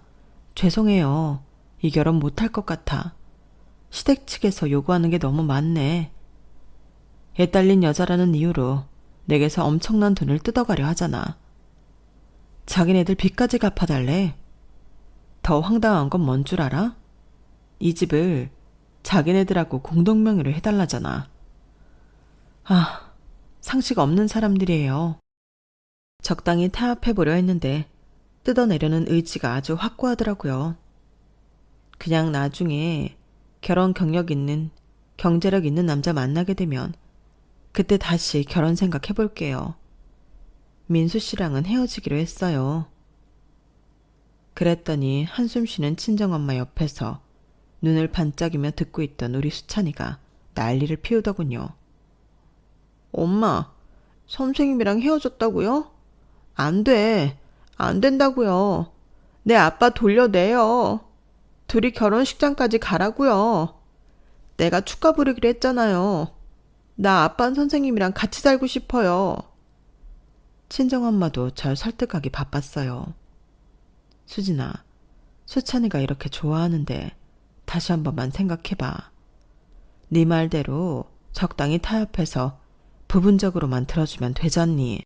죄송해요. 이 결혼 못할 것 같아. 시댁 측에서 요구하는 게 너무 많네. 애 딸린 여자라는 이유로 내게서 엄청난 돈을 뜯어가려 하잖아. 자기네들 빚까지 갚아달래. 더 황당한 건 뭔 줄 알아? 이 집을 자기네들하고 공동명의로 해달라잖아. 상식 없는 사람들이에요. 적당히 타협해보려 했는데 뜯어내려는 의지가 아주 확고하더라고요. 그냥 나중에 결혼 경력 있는, 경제력 있는 남자 만나게 되면 그때 다시 결혼 생각해볼게요. 민수 씨랑은 헤어지기로 했어요. 그랬더니 한숨 쉬는 친정엄마 옆에서 눈을 반짝이며 듣고 있던 우리 수찬이가 난리를 피우더군요. 엄마, 선생님이랑 헤어졌다고요? 안 돼. 안 된다고요. 내 아빠 돌려내요. 둘이 결혼식장까지 가라고요. 내가 축가 부르기로 했잖아요. 나 아빠 선생님이랑 같이 살고 싶어요. 친정엄마도 절 설득하기 바빴어요. 수진아, 수찬이가 이렇게 좋아하는데 다시 한 번만 생각해봐. 네 말대로 적당히 타협해서 부분적으로만 들어주면 되잖니.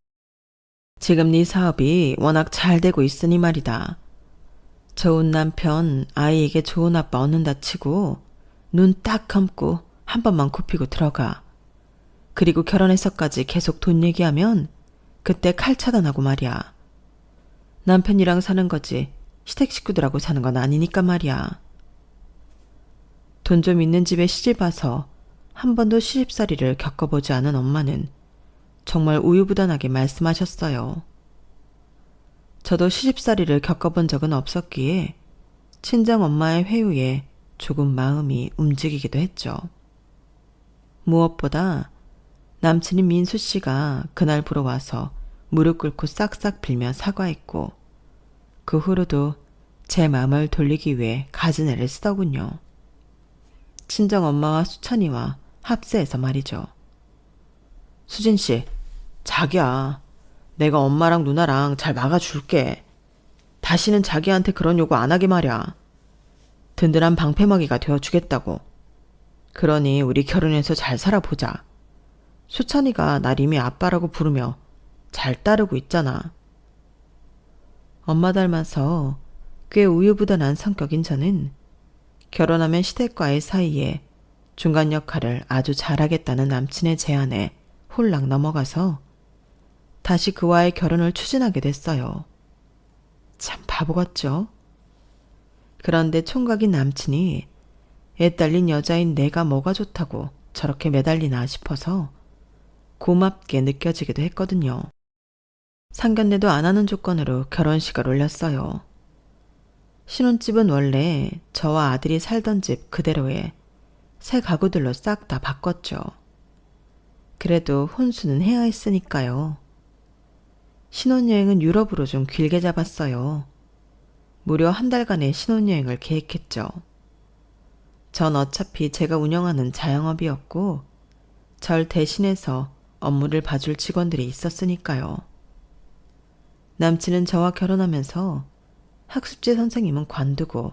지금 네 사업이 워낙 잘 되고 있으니 말이다. 좋은 남편, 아이에게 좋은 아빠 얻는다 치고 눈 딱 감고 한 번만 굽히고 들어가. 그리고 결혼해서까지 계속 돈 얘기하면 그때 칼 차단하고 말이야. 남편이랑 사는 거지 시댁 식구들하고 사는 건 아니니까 말이야. 돈 좀 있는 집에 시집 와서 한 번도 시집살이를 겪어보지 않은 엄마는 정말 우유부단하게 말씀하셨어요. 저도 시집살이를 겪어본 적은 없었기에 친정엄마의 회유에 조금 마음이 움직이기도 했죠. 무엇보다 남친인 민수 씨가 그날 보러 와서 무릎 꿇고 싹싹 빌며 사과했고 그 후로도 제 마음을 돌리기 위해 가진 애를 쓰더군요. 친정엄마와 수찬이와 합세해서 말이죠. 수진씨, 자기야. 내가 엄마랑 누나랑 잘 막아줄게. 다시는 자기한테 그런 요구 안 하게 말이야. 든든한 방패막이가 되어주겠다고. 그러니 우리 결혼해서 잘 살아보자. 수찬이가 날 이미 아빠라고 부르며 잘 따르고 있잖아. 엄마 닮아서 꽤 우유부단한 성격인 저는 결혼하면 시댁과의 사이에 중간 역할을 아주 잘하겠다는 남친의 제안에 홀락 넘어가서 다시 그와의 결혼을 추진하게 됐어요. 참 바보 같죠? 그런데 총각인 남친이 애 딸린 여자인 내가 뭐가 좋다고 저렇게 매달리나 싶어서 고맙게 느껴지기도 했거든요. 상견례도 안 하는 조건으로 결혼식을 올렸어요. 신혼집은 원래 저와 아들이 살던 집 그대로에 새 가구들로 싹 다 바꿨죠. 그래도 혼수는 해야 했으니까요. 신혼여행은 유럽으로 좀 길게 잡았어요. 무려 한 달간의 신혼여행을 계획했죠. 전 어차피 제가 운영하는 자영업이었고 절 대신해서 업무를 봐줄 직원들이 있었으니까요. 남친은 저와 결혼하면서 학습지 선생님은 관두고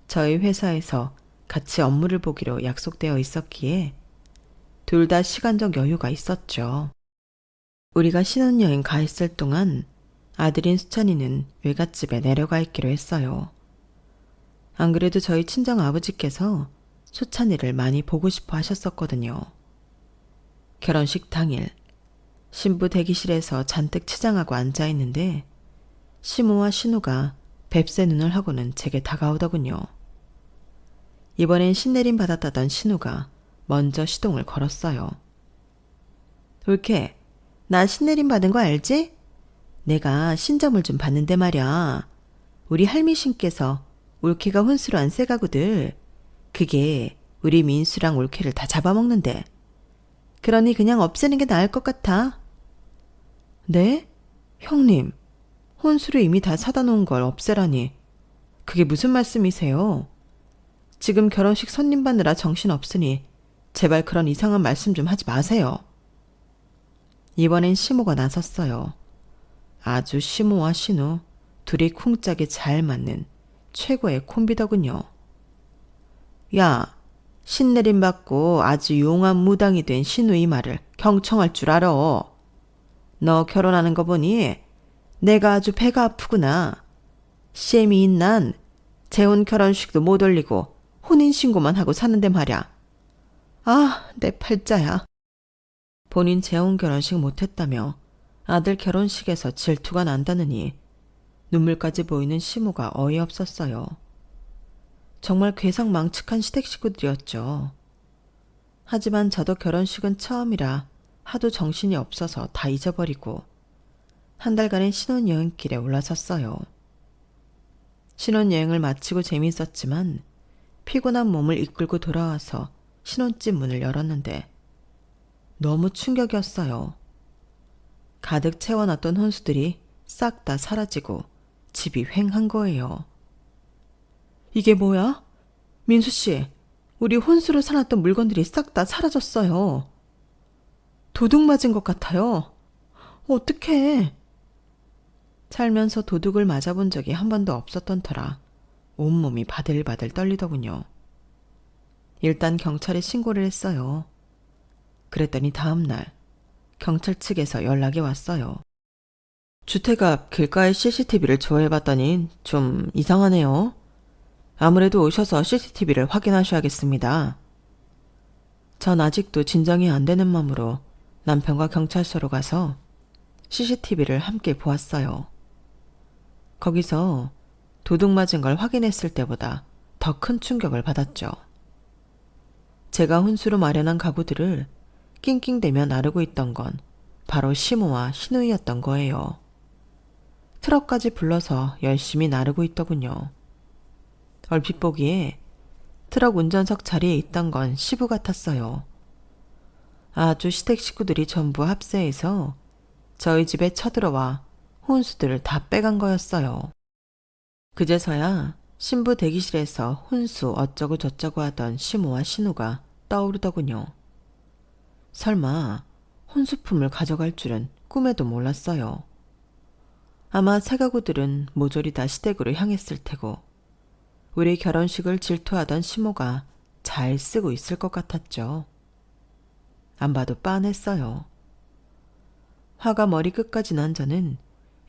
저희 회사에서 같이 업무를 보기로 약속되어 있었기에 둘 다 시간적 여유가 있었죠. 우리가 신혼여행 가 있을 동안 아들인 수찬이는 외갓집에 내려가 있기로 했어요. 안 그래도 저희 친정 아버지께서 수찬이를 많이 보고 싶어 하셨었거든요. 결혼식 당일 신부 대기실에서 잔뜩 치장하고 앉아있는데 시모와 신우가 뱁새 눈을 하고는 제게 다가오더군요. 이번엔 신내림 받았다던 신우가 먼저 시동을 걸었어요. 올케, 나 신내림 받은 거 알지? 내가 신점을 좀 봤는데 말이야. 우리 할미 신께서 올케가 혼수로 한 새 가구들, 그게 우리 민수랑 올케를 다 잡아먹는데. 그러니 그냥 없애는 게 나을 것 같아. 네? 형님, 혼수로 이미 다 사다 놓은 걸 없애라니. 그게 무슨 말씀이세요? 지금 결혼식 손님 받느라 정신 없으니 제발 그런 이상한 말씀 좀 하지 마세요. 이번엔 시모가 나섰어요. 아주 시모와 신우 둘이 쿵짝이 잘 맞는 최고의 콤비더군요. 야, 신내림 받고 아주 용한 무당이 된 신우의 말을 경청할 줄 알아. 너 결혼하는 거 보니 내가 아주 배가 아프구나. 셈이인 난 재혼 결혼식도 못 올리고 혼인신고만 하고 사는데 말야. 아, 내 팔자야. 본인 재혼 결혼식 못했다며 아들 결혼식에서 질투가 난다느니 눈물까지 보이는 시모가 어이없었어요. 정말 괴상망측한 시댁 식구들이었죠. 하지만 저도 결혼식은 처음이라 하도 정신이 없어서 다 잊어버리고 한 달간의 신혼여행길에 올라섰어요. 신혼여행을 마치고 재미있었지만 피곤한 몸을 이끌고 돌아와서 신혼집 문을 열었는데 너무 충격이었어요. 가득 채워놨던 혼수들이 싹 다 사라지고 집이 휑한 거예요. 이게 뭐야? 민수씨, 우리 혼수로 사놨던 물건들이 싹 다 사라졌어요. 도둑 맞은 것 같아요. 어떡해. 살면서 도둑을 맞아본 적이 한 번도 없었던 터라 온몸이 바들바들 떨리더군요. 일단 경찰에 신고를 했어요. 그랬더니 다음날 경찰 측에서 연락이 왔어요. 주택 앞 길가의 CCTV를 조회해봤더니 좀 이상하네요. 아무래도 오셔서 CCTV를 확인하셔야겠습니다. 전 아직도 진정이 안 되는 마음으로 남편과 경찰서로 가서 CCTV를 함께 보았어요. 거기서 도둑 맞은 걸 확인했을 때보다 더 큰 충격을 받았죠. 제가 혼수로 마련한 가구들을 낑낑대며 나르고 있던 건 바로 시모와 신우이였던 거예요. 트럭까지 불러서 열심히 나르고 있더군요. 얼핏 보기에 트럭 운전석 자리에 있던 건 시부 같았어요. 아주 시댁 식구들이 전부 합세해서 저희 집에 쳐들어와 혼수들을 다 빼간 거였어요. 그제서야 신부 대기실에서 혼수 어쩌고 저쩌고 하던 시모와 신우가 떠오르더군요. 설마 혼수품을 가져갈 줄은 꿈에도 몰랐어요. 아마 새 가구들은 모조리 다 시댁으로 향했을 테고 우리 결혼식을 질투하던 시모가 잘 쓰고 있을 것 같았죠. 안 봐도 빤했어요. 화가 머리 끝까지 난 저는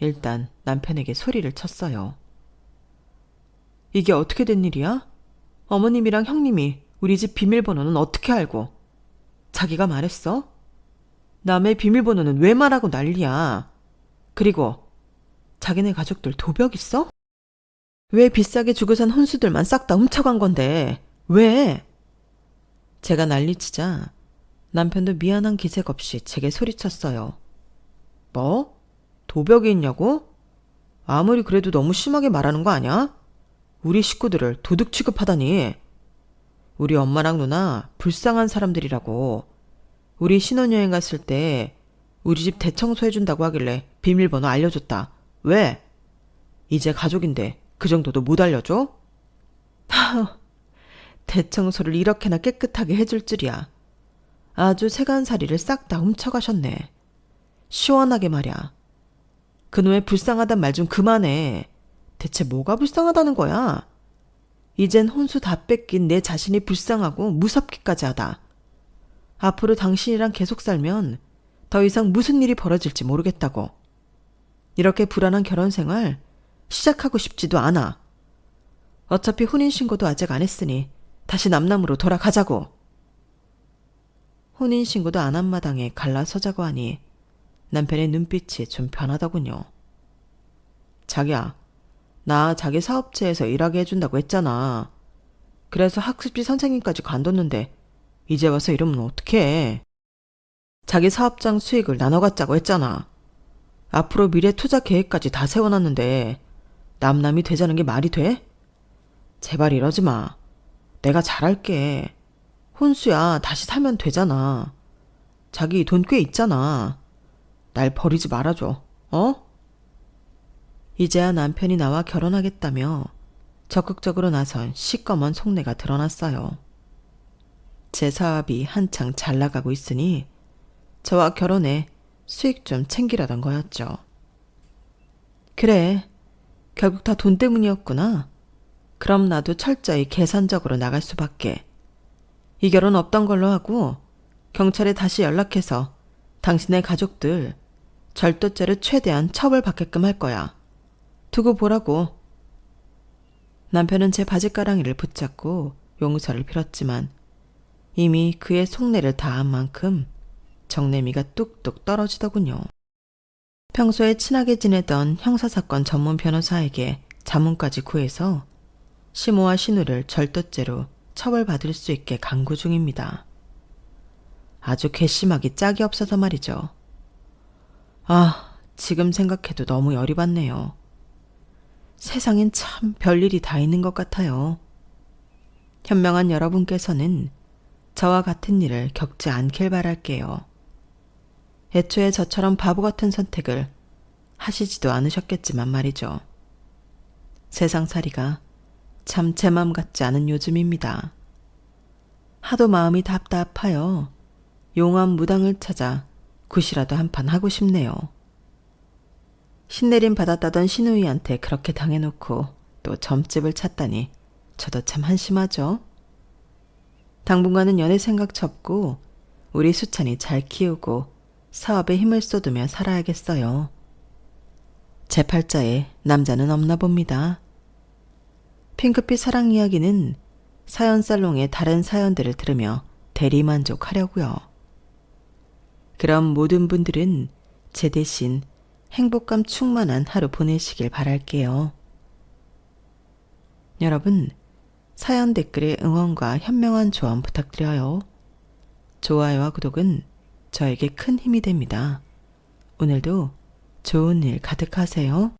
일단 남편에게 소리를 쳤어요. 이게 어떻게 된 일이야? 어머님이랑 형님이 우리 집 비밀번호는 어떻게 알고? 자기가 말했어? 남의 비밀번호는 왜 말하고 난리야? 그리고 자기네 가족들 도벽 있어? 왜 비싸게 주고 산 혼수들만 싹 다 훔쳐간 건데? 왜? 제가 난리치자 남편도 미안한 기색 없이 제게 소리쳤어요. 뭐? 도벽이 있냐고? 아무리 그래도 너무 심하게 말하는 거 아니야? 우리 식구들을 도둑 취급하다니. 우리 엄마랑 누나 불쌍한 사람들이라고. 우리 신혼여행 갔을 때 우리 집 대청소해준다고 하길래 비밀번호 알려줬다. 왜? 이제 가족인데 그 정도도 못 알려줘? 대청소를 이렇게나 깨끗하게 해줄 줄이야. 아주 세간살이를 싹 다 훔쳐가셨네. 시원하게 말이야. 그놈의 불쌍하단 말 좀 그만해. 대체 뭐가 불쌍하다는 거야? 이젠 혼수 다 뺏긴 내 자신이 불쌍하고 무섭기까지 하다. 앞으로 당신이랑 계속 살면 더 이상 무슨 일이 벌어질지 모르겠다고. 이렇게 불안한 결혼 생활 시작하고 싶지도 않아. 어차피 혼인신고도 아직 안 했으니 다시 남남으로 돌아가자고. 혼인신고도 안 한 마당에 갈라서자고 하니 남편의 눈빛이 좀 변하더군요. 자기야, 나 자기 사업체에서 일하게 해준다고 했잖아. 그래서 학습지 선생님까지 관뒀는데 이제 와서 이러면 어떡해. 자기 사업장 수익을 나눠 갖자고 했잖아. 앞으로 미래 투자 계획까지 다 세워놨는데 남남이 되자는 게 말이 돼? 제발 이러지 마. 내가 잘할게. 혼수야, 다시 사면 되잖아. 자기 돈 꽤 있잖아. 날 버리지 말아줘. 어? 이제야 남편이 나와 결혼하겠다며 적극적으로 나선 시꺼먼 속내가 드러났어요. 제 사업이 한창 잘 나가고 있으니 저와 결혼해 수익 좀 챙기려던 거였죠. 그래, 결국 다 돈 때문이었구나. 그럼 나도 철저히 계산적으로 나갈 수밖에. 이 결혼 없던 걸로 하고 경찰에 다시 연락해서 당신의 가족들 절도죄를 최대한 처벌받게끔 할 거야. 두고 보라고. 남편은 제 바지가랑이를 붙잡고 용서를 빌었지만 이미 그의 속내를 다한 만큼 정내미가 뚝뚝 떨어지더군요. 평소에 친하게 지내던 형사사건 전문 변호사에게 자문까지 구해서 시모와 신우를 절도죄로 처벌받을 수 있게 강구 중입니다. 아주 괘씸하기 짝이 없어서 말이죠. 아, 지금 생각해도 너무 열이 받네요. 세상엔 참 별일이 다 있는 것 같아요. 현명한 여러분께서는 저와 같은 일을 겪지 않길 바랄게요. 애초에 저처럼 바보 같은 선택을 하시지도 않으셨겠지만 말이죠. 세상살이가 참 제 맘 같지 않은 요즘입니다. 하도 마음이 답답하여 용암 무당을 찾아 굿이라도 한판 하고 싶네요. 신내림 받았다던 신우이한테 그렇게 당해놓고 또 점집을 찾다니 저도 참 한심하죠. 당분간은 연애 생각 접고 우리 수찬이 잘 키우고 사업에 힘을 쏟으며 살아야겠어요. 제 팔자에 남자는 없나 봅니다. 핑크빛 사랑 이야기는 사연살롱의 다른 사연들을 들으며 대리만족하려고요. 그럼 모든 분들은 제 대신 행복감 충만한 하루 보내시길 바랄게요. 여러분, 사연 댓글에 응원과 현명한 조언 부탁드려요. 좋아요와 구독은 저에게 큰 힘이 됩니다. 오늘도 좋은 일 가득하세요.